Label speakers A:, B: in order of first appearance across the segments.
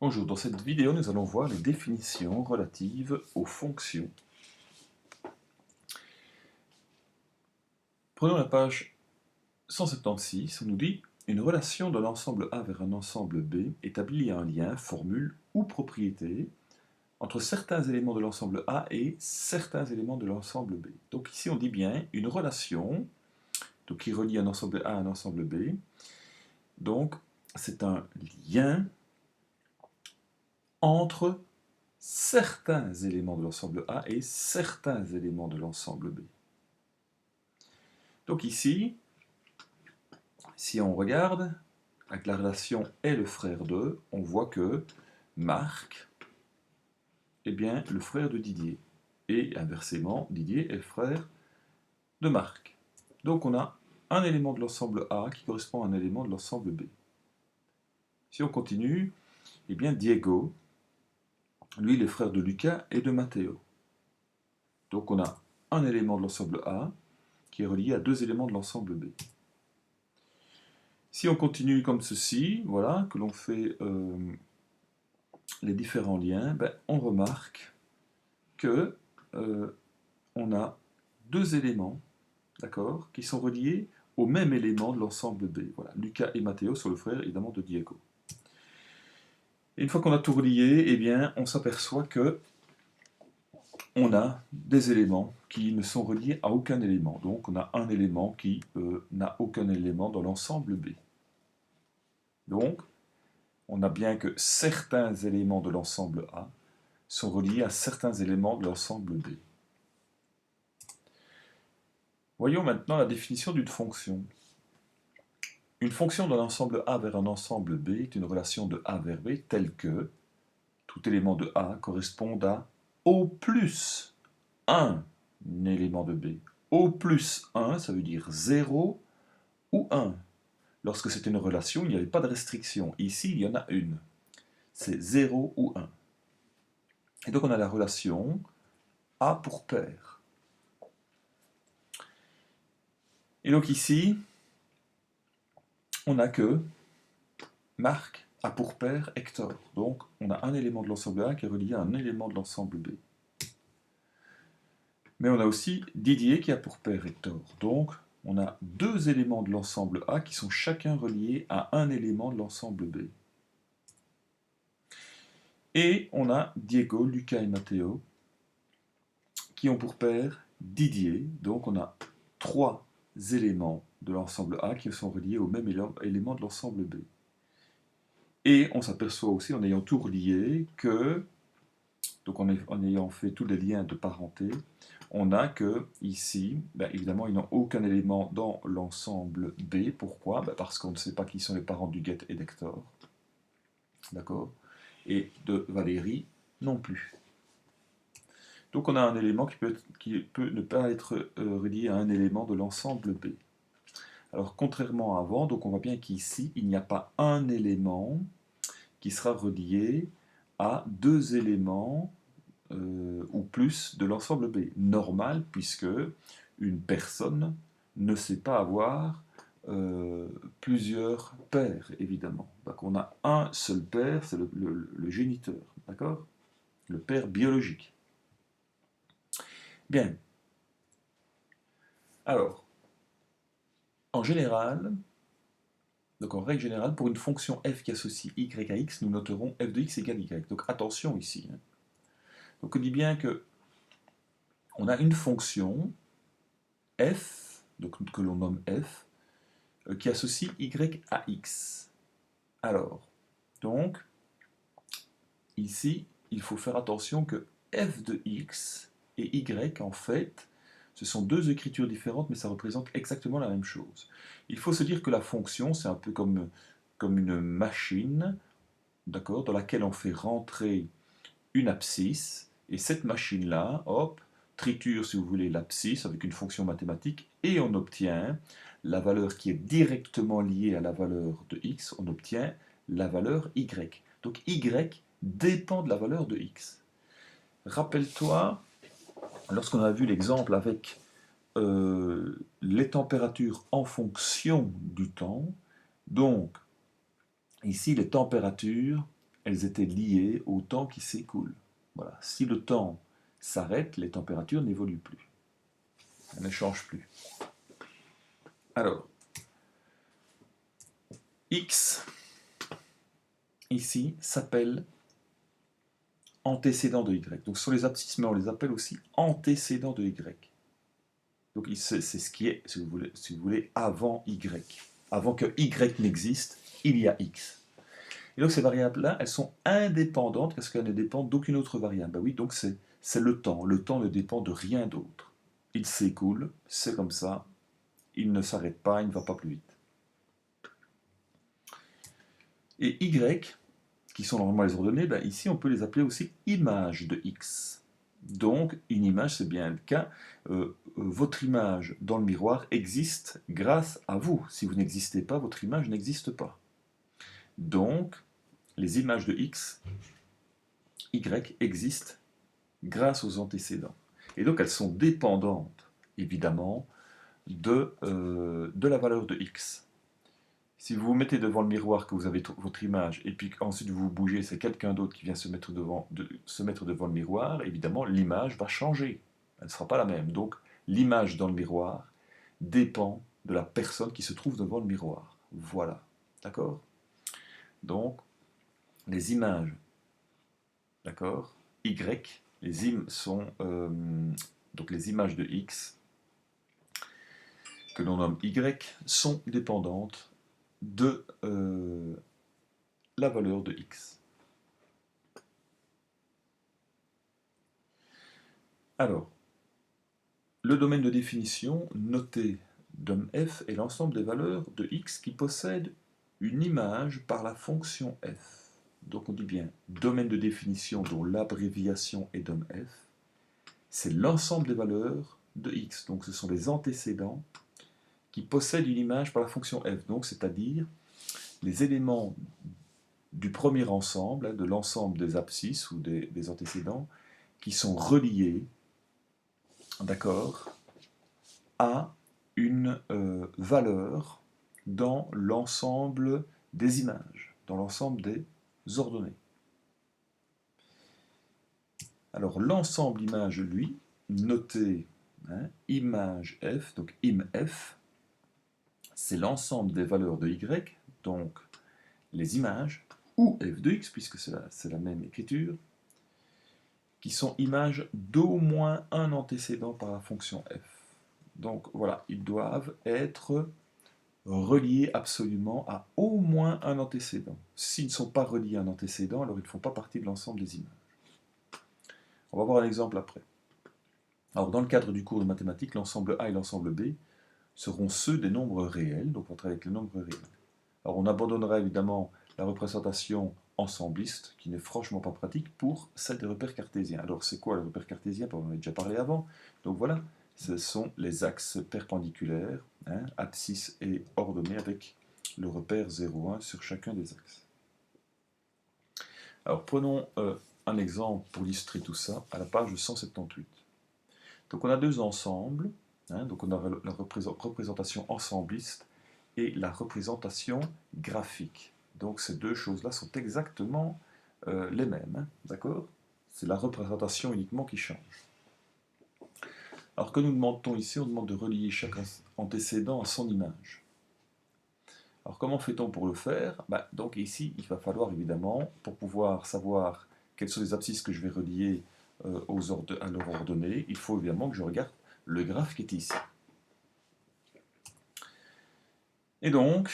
A: Bonjour, dans cette vidéo, nous allons voir les définitions relatives aux fonctions. Prenons la page 176, on nous dit « Une relation de l'ensemble A vers un ensemble B établit un lien, formule ou propriété entre certains éléments de l'ensemble A et certains éléments de l'ensemble B. » Donc ici, on dit bien une relation donc, qui relie un ensemble A à un ensemble B. Donc, c'est un lien entre certains éléments de l'ensemble A et certains éléments de l'ensemble B. Donc ici, si on regarde, avec la relation est le frère de, on voit que Marc est bien le frère de Didier. Et inversement, Didier est le frère de Marc. Donc on a un élément de l'ensemble A qui correspond à un élément de l'ensemble B. Si on continue, eh bien Diego, lui, il est frère de Lucas et de Matteo. Donc on a un élément de l'ensemble A qui est relié à deux éléments de l'ensemble B. Si on continue comme ceci, voilà, que l'on fait les différents liens, ben, on remarque que on a deux éléments, d'accord, qui sont reliés au même élément de l'ensemble B. Voilà, Lucas et Matteo sont le frère évidemment de Diego. Et une fois qu'on a tout relié, eh bien, on s'aperçoit que on a des éléments qui ne sont reliés à aucun élément. Donc on a un élément qui n'a aucun élément dans l'ensemble B. Donc, on a bien que certains éléments de l'ensemble A sont reliés à certains éléments de l'ensemble B. Voyons maintenant la définition d'une fonction. Une fonction de l'ensemble A vers un ensemble B est une relation de A vers B telle que tout élément de A corresponde à au plus un élément de B. Au plus 1, ça veut dire 0 ou 1. Lorsque c'est une relation, il n'y avait pas de restriction. Ici, il y en a une. C'est 0 ou 1. Et donc on a la relation A pour pair. Et donc ici, on a que Marc a pour pair Hector. Donc on a un élément de l'ensemble A qui est relié à un élément de l'ensemble B. Mais on a aussi Didier qui a pour pair Hector. Donc on a deux éléments de l'ensemble A qui sont chacun reliés à un élément de l'ensemble B. Et on a Diego, Lucas et Matteo qui ont pour pair Didier. Donc on a trois éléments de l'ensemble A qui sont reliés au même élément de l'ensemble B. Et on s'aperçoit aussi, en ayant tout relié, que, donc en ayant fait tous les liens de parenté, on a que ici, ben évidemment, ils n'ont aucun élément dans l'ensemble B. Pourquoi? Ben parce qu'on ne sait pas qui sont les parents du Guet et d'Hector. D'accord? Et de Valérie non plus. Donc on a un élément qui peut ne pas être relié à un élément de l'ensemble B. Alors contrairement à avant, donc on voit bien qu'ici, il n'y a pas un élément qui sera relié à deux éléments ou plus de l'ensemble B. Normal, puisque une personne ne sait pas avoir plusieurs pères, évidemment. Donc on a un seul père, c'est le géniteur, d'accord? Le père biologique. Bien. Alors, en général, donc en règle générale, pour une fonction f qui associe y à x, nous noterons f de x égale y. Donc attention ici. Donc on dit bien que on a une fonction f, donc, que l'on nomme f, qui associe y à x. Alors, donc, ici, il faut faire attention que f de x et y, en fait, ce sont deux écritures différentes, mais ça représente exactement la même chose. Il faut se dire que la fonction, c'est un peu comme une machine, d'accord, dans laquelle on fait rentrer une abscisse, et cette machine-là, hop, triture, si vous voulez, l'abscisse avec une fonction mathématique, et on obtient la valeur qui est directement liée à la valeur de x, on obtient la valeur y. Donc y dépend de la valeur de x. Rappelle-toi, lorsqu'on a vu l'exemple avec les températures en fonction du temps, donc ici les températures, elles étaient liées au temps qui s'écoule. Voilà. Si le temps s'arrête, les températures n'évoluent plus. Elles ne changent plus. Alors, X, ici, s'appelle antécédent de Y. Donc sur les abscisses, mais on les appelle aussi antécédents de Y. Donc c'est ce qui est, si vous voulez, avant Y. Avant que Y n'existe, il y a X. Et donc ces variables-là, elles sont indépendantes parce qu'elles ne dépendent d'aucune autre variable. Ben oui, donc c'est le temps. Le temps ne dépend de rien d'autre. Il s'écoule, c'est comme ça. Il ne s'arrête pas, il ne va pas plus vite. Et Y, qui sont normalement les ordonnées, ben ici on peut les appeler aussi images de X. Donc une image, c'est bien le cas. Votre image dans le miroir existe grâce à vous. Si vous n'existez pas, votre image n'existe pas. Donc les images de X, Y existent grâce aux antécédents. Et donc elles sont dépendantes, évidemment, de la valeur de X. Si vous vous mettez devant le miroir, que vous avez votre image, et puis ensuite vous bougez, c'est quelqu'un d'autre qui vient se mettre devant le miroir, évidemment, l'image va changer. Elle ne sera pas la même. Donc, l'image dans le miroir dépend de la personne qui se trouve devant le miroir. Voilà. D'accord? Donc, les images, d'accord, Y, sont donc les images de X, que l'on nomme Y, sont dépendantes de la valeur de X. Alors, le domaine de définition noté d'homme f est l'ensemble des valeurs de X qui possèdent une image par la fonction f. Donc on dit bien domaine de définition dont l'abréviation est d'homme f, c'est l'ensemble des valeurs de X. Donc ce sont les antécédents qui possèdent une image par la fonction f, donc c'est-à-dire les éléments du premier ensemble, de l'ensemble des abscisses ou des antécédents, qui sont reliés, d'accord, à une valeur dans l'ensemble des images, dans l'ensemble des ordonnées. Alors l'ensemble image, lui, noté image f, donc imf, c'est l'ensemble des valeurs de y, donc les images, ou f de x, puisque c'est la même écriture, qui sont images d'au moins un antécédent par la fonction f. Donc voilà, ils doivent être reliés absolument à au moins un antécédent. S'ils ne sont pas reliés à un antécédent, alors ils ne font pas partie de l'ensemble des images. On va voir un exemple après. Alors dans le cadre du cours de mathématiques, l'ensemble A et l'ensemble B seront ceux des nombres réels, donc on va travailler avec les nombres réels. Alors on abandonnera évidemment la représentation ensembliste, qui n'est franchement pas pratique, pour celle des repères cartésiens. Alors c'est quoi les repères cartésiens? On en a déjà parlé avant. Donc voilà, ce sont les axes perpendiculaires, abscisse et ordonnée, avec le repère 0,1 sur chacun des axes. Alors prenons un exemple pour illustrer tout ça, à la page 178. Donc on a deux ensembles, donc on a la représentation ensembliste et la représentation graphique. Donc ces deux choses-là sont exactement les mêmes, d'accord? C'est la représentation uniquement qui change. Alors que nous demandons ici, on demande de relier chaque antécédent à son image. Alors comment fait-on pour le faire? Donc ici, il va falloir évidemment, pour pouvoir savoir quelles sont les abscisses que je vais relier à leur ordonnée, il faut évidemment que je regarde le graphe qui est ici. Et donc,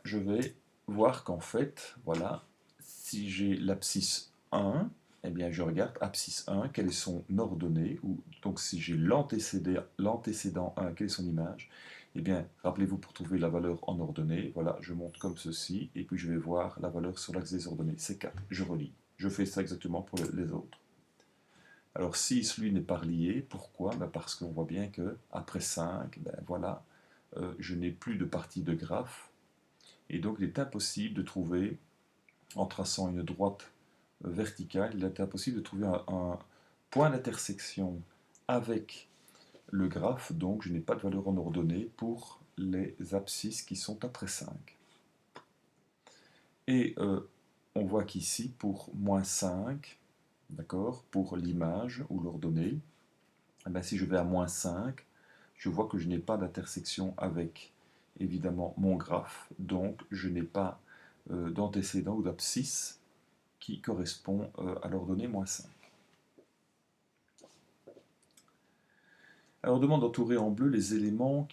A: je vais voir qu'en fait, voilà, si j'ai l'abscisse 1, eh bien je regarde abscisse 1, quelle est son ordonnée, ou donc si j'ai l'antécédent 1, quelle est son image, eh bien rappelez-vous, pour trouver la valeur en ordonnée, voilà, je monte comme ceci, et puis je vais voir la valeur sur l'axe des ordonnées, c'est 4, je relie. Je fais ça exactement pour les autres. Alors si celui n'est pas relié, pourquoi? Parce qu'on voit bien que après 5, voilà, je n'ai plus de partie de graphe, et donc il est impossible de trouver, en traçant une droite verticale, il est impossible de trouver un point d'intersection avec le graphe, donc je n'ai pas de valeur en ordonnée pour les abscisses qui sont après 5. Et on voit qu'ici, pour moins 5, d'accord, pour l'image ou l'ordonnée, eh bien, si je vais à moins 5, je vois que je n'ai pas d'intersection avec, évidemment, mon graphe, donc je n'ai pas d'antécédent ou d'abscisse qui correspond à l'ordonnée moins 5. Alors on demande d'entourer en bleu les éléments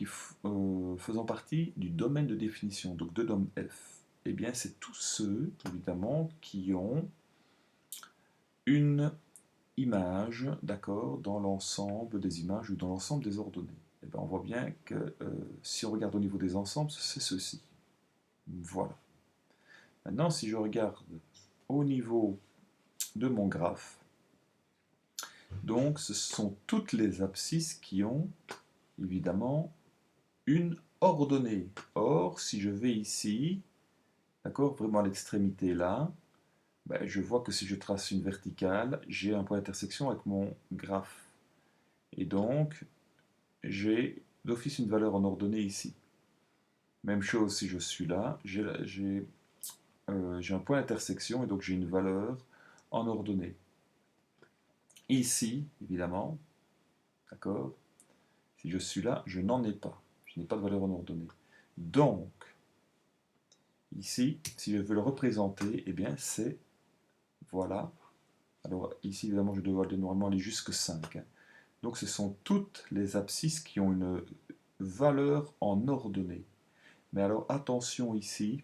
A: faisant partie du domaine de définition, donc de DOM F. Eh bien, c'est tous ceux, évidemment, qui ont une image, d'accord, dans l'ensemble des images ou dans l'ensemble des ordonnées. Eh bien, on voit bien que si on regarde au niveau des ensembles, c'est ceci. Voilà. Maintenant, si je regarde au niveau de mon graphe, donc ce sont toutes les abscisses qui ont, évidemment, une ordonnée. Or, si je vais ici, d'accord, vraiment à l'extrémité là, ben, je vois que si je trace une verticale, j'ai un point d'intersection avec mon graphe. Et donc, j'ai d'office une valeur en ordonnée ici. Même chose si je suis là, j'ai un point d'intersection et donc j'ai une valeur en ordonnée. Ici, évidemment, d'accord, si je suis là, je n'en ai pas. Je n'ai pas de valeur en ordonnée. Donc, ici, si je veux le représenter, eh bien c'est, voilà. Alors ici, évidemment, je dois normalement aller jusque 5. Hein. Donc ce sont toutes les abscisses qui ont une valeur en ordonnée. Mais alors attention ici,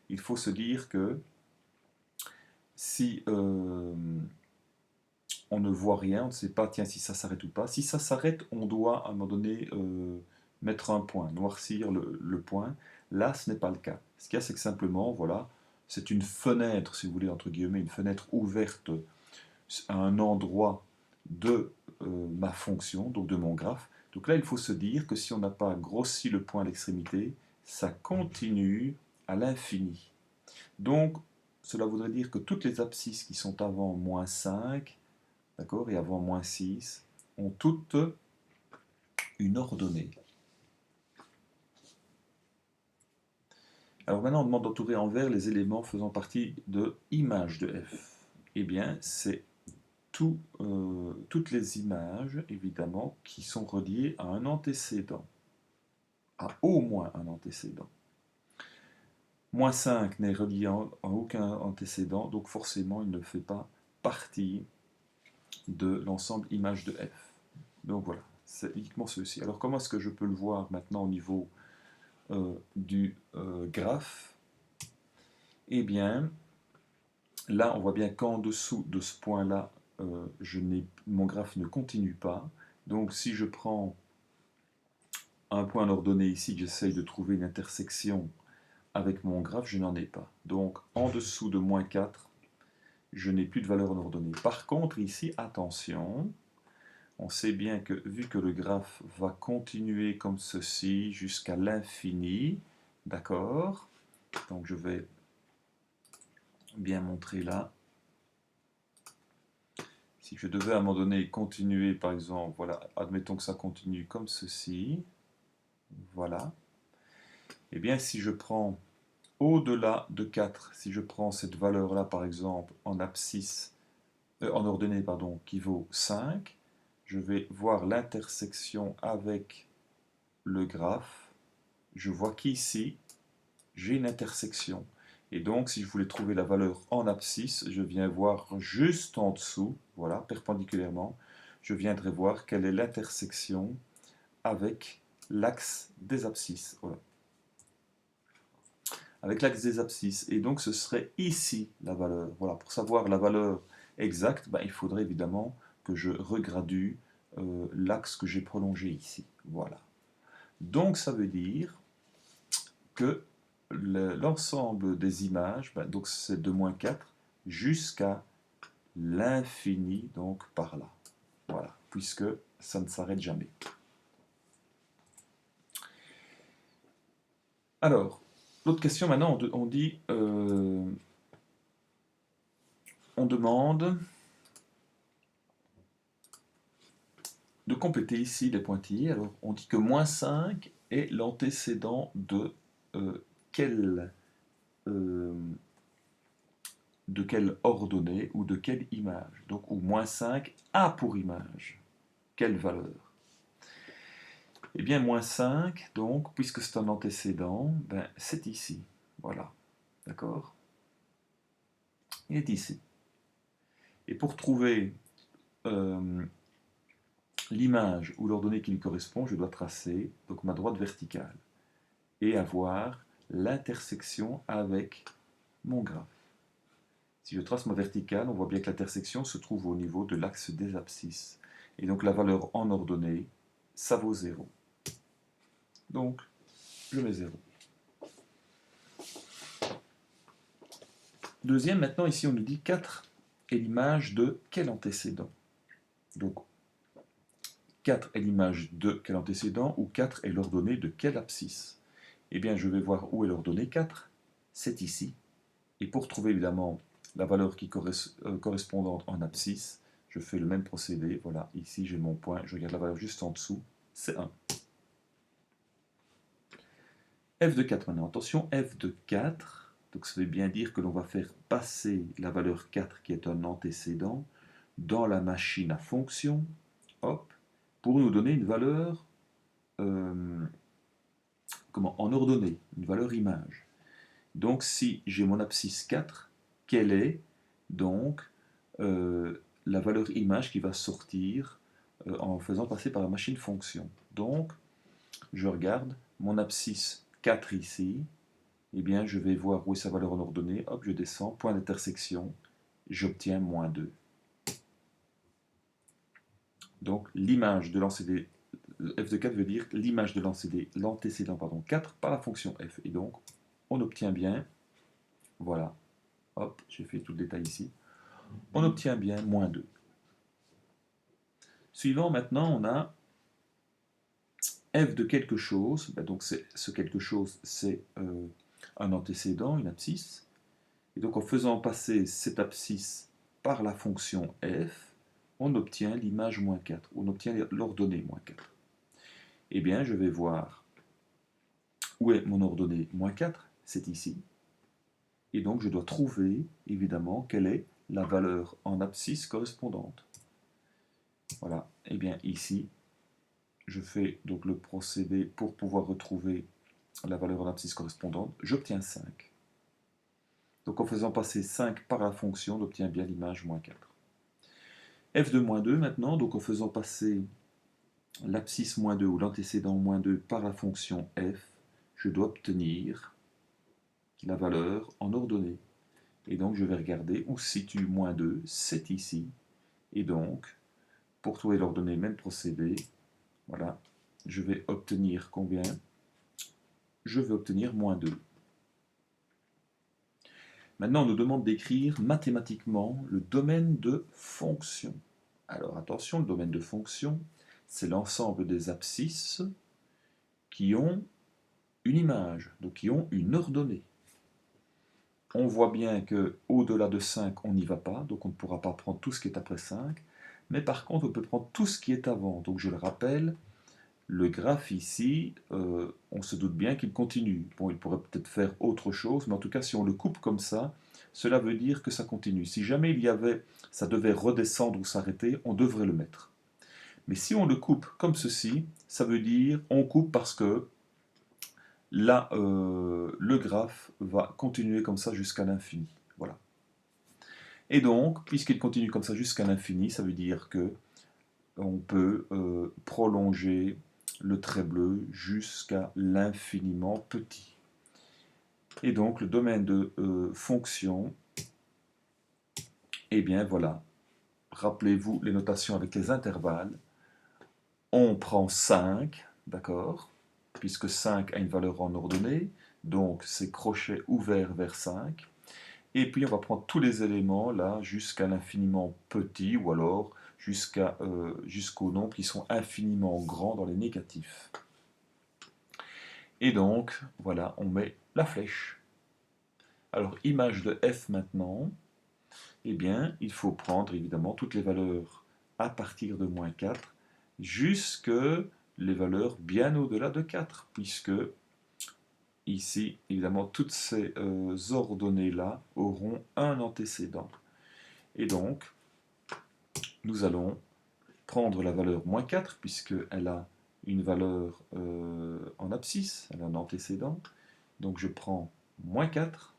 A: il faut se dire que si on ne voit rien, on ne sait pas tiens, si ça s'arrête ou pas, si ça s'arrête, on doit à un moment donné mettre un point, noircir le point. Là, ce n'est pas le cas. Ce qu'il y a, c'est que simplement, voilà, c'est une fenêtre, si vous voulez, entre guillemets, une fenêtre ouverte à un endroit de ma fonction, donc de mon graphe. Donc là, il faut se dire que si on n'a pas grossi le point à l'extrémité, ça continue à l'infini. Donc, cela voudrait dire que toutes les abscisses qui sont avant moins 5, d'accord, et avant moins 6, ont toutes une ordonnée. Alors maintenant, on demande d'entourer en vert les éléments faisant partie de image de f. Eh bien, c'est toutes les images, évidemment, qui sont reliées à un antécédent, à au moins un antécédent. Moins 5 n'est relié à aucun antécédent, donc forcément, il ne fait pas partie de l'ensemble image de f. Donc voilà, c'est uniquement ceci. Alors comment est-ce que je peux le voir maintenant au niveau du graphe? Eh bien, là, on voit bien qu'en dessous de ce point-là, mon graphe ne continue pas. Donc si je prends un point ordonné ici, que j'essaye de trouver une intersection avec mon graphe, je n'en ai pas. Donc en dessous de moins 4, je n'ai plus de valeur en ordonnée. Par contre, ici, attention, on sait bien que vu que le graphe va continuer comme ceci jusqu'à l'infini, d'accord? Donc je vais bien montrer là. Si je devais à un moment donné continuer, par exemple, voilà, admettons que ça continue comme ceci, voilà. Eh bien, si je prends au-delà de 4, si je prends cette valeur-là, par exemple, en abscisse, en ordonnée, pardon, qui vaut 5, je vais voir l'intersection avec le graphe. Je vois qu'ici, j'ai une intersection. Et donc, si je voulais trouver la valeur en abscisse, je viens voir juste en dessous, voilà, perpendiculairement, je viendrai voir quelle est l'intersection avec l'axe des abscisses. Voilà. Avec l'axe des abscisses. Et donc, ce serait ici la valeur. Voilà, pour savoir la valeur exacte, ben, il faudrait évidemment que je regradue l'axe que j'ai prolongé ici. Voilà. Donc, ça veut dire que l'ensemble des images, ben, donc c'est de moins 4 jusqu'à l'infini, donc par là. Voilà, puisque ça ne s'arrête jamais. Alors, l'autre question maintenant, on dit, on demande de compléter ici les pointillés. Alors, on dit que moins 5 est l'antécédent de quelle de quelle ordonnée ou de quelle image. Donc, ou moins 5 a pour image. Quelle valeur? Eh bien, moins 5, donc, puisque c'est un antécédent, ben, c'est ici. Voilà. D'accord? Il est ici. Et pour trouver l'image ou l'ordonnée qui lui correspond, je dois tracer donc, ma droite verticale et avoir l'intersection avec mon graphe. Si je trace ma verticale, on voit bien que l'intersection se trouve au niveau de l'axe des abscisses. Et donc la valeur en ordonnée, ça vaut 0. Donc, je mets 0. Deuxième, maintenant, ici, on nous dit 4 est l'image de quel antécédent? Donc, 4 est l'image de quel antécédent ou 4 est l'ordonnée de quelle abscisse? Eh bien, je vais voir où est l'ordonnée 4. C'est ici. Et pour trouver, évidemment, la valeur qui correspondante en abscisse, je fais le même procédé. Voilà, ici, j'ai mon point. Je regarde la valeur juste en dessous. C'est 1. f de 4 maintenant. Attention, f de 4, donc ça veut bien dire que l'on va faire passer la valeur 4, qui est un antécédent, dans la machine à fonction, hop, pour nous donner une valeur en ordonnée, une valeur image. Donc si j'ai mon abscisse 4, quelle est donc la valeur image qui va sortir en faisant passer par la machine fonction? Donc, je regarde mon abscisse 4 ici, eh bien, je vais voir où est sa valeur en ordonnée, hop, je descends, point d'intersection, j'obtiens moins 2. Donc, l'image de l'antécédent, f de 4 veut dire l'image de l'antécédent 4 par la fonction f. Et donc, on obtient bien, voilà, hop, j'ai fait tout le détail ici, on obtient bien moins 2. Suivant, maintenant, on a f de quelque chose, ben donc ce quelque chose, c'est un antécédent, une abscisse. Et donc en faisant passer cette abscisse par la fonction f, on obtient l'image moins 4, on obtient l'ordonnée moins 4. Eh bien, je vais voir où est mon ordonnée moins 4, c'est ici. Et donc je dois trouver, évidemment, quelle est la valeur en abscisse correspondante. Voilà, et bien ici, je fais donc le procédé pour pouvoir retrouver la valeur en abscisse correspondante, j'obtiens 5. Donc en faisant passer 5 par la fonction, on obtient bien l'image moins 4. f de moins 2 maintenant, donc en faisant passer l'abscisse moins 2 ou l'antécédent moins 2 par la fonction f, je dois obtenir la valeur en ordonnée. Et donc je vais regarder où se situe moins 2, c'est ici. Et donc, pour trouver l'ordonnée, même procédé, voilà, je vais obtenir combien? Je vais obtenir moins 2. Maintenant, on nous demande d'écrire mathématiquement le domaine de fonction. Alors attention, le domaine de fonction, c'est l'ensemble des abscisses qui ont une image, donc qui ont une ordonnée. On voit bien qu'au-delà de 5, on n'y va pas, donc on ne pourra pas prendre tout ce qui est après 5, mais par contre, on peut prendre tout ce qui est avant. Donc je le rappelle, le graphe ici, on se doute bien qu'il continue. Bon, il pourrait peut-être faire autre chose, mais en tout cas, si on le coupe comme ça, cela veut dire que ça continue. Si jamais ça devait redescendre ou s'arrêter, on devrait le mettre. Mais si on le coupe comme ceci, ça veut dire on coupe parce que là, le graphe va continuer comme ça jusqu'à l'infini. Voilà. Et donc, puisqu'il continue comme ça jusqu'à l'infini, ça veut dire que on peut prolonger le trait bleu jusqu'à l'infiniment petit. Et donc, le domaine de fonction, eh bien voilà, rappelez-vous les notations avec les intervalles. On prend 5, d'accord, puisque 5 a une valeur en ordonnée, donc c'est crochet ouvert vers 5. Et puis on va prendre tous les éléments là jusqu'à l'infiniment petit, ou alors jusqu'aux nombres qui sont infiniment grands dans les négatifs. Et donc, voilà, on met la flèche. Alors, image de f maintenant, eh bien, il faut prendre évidemment toutes les valeurs à partir de moins 4 jusque les valeurs bien au-delà de 4, puisque ici, évidemment, toutes ces ordonnées-là auront un antécédent. Et donc, nous allons prendre la valeur moins 4, puisqu'elle a une valeur en abscisse, elle a un antécédent. Donc je prends moins 4,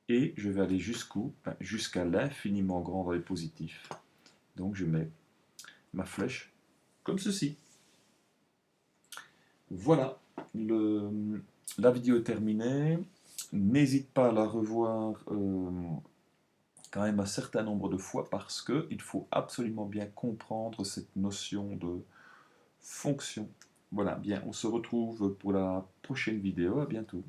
A: et je vais aller jusqu'où? Jusqu'à l'infiniment grand dans les positifs. Donc je mets ma flèche comme ceci. Voilà, la vidéo est terminée. N'hésite pas à la revoir quand même un certain nombre de fois parce qu'il faut absolument bien comprendre cette notion de fonction. Voilà, bien, on se retrouve pour la prochaine vidéo. À bientôt.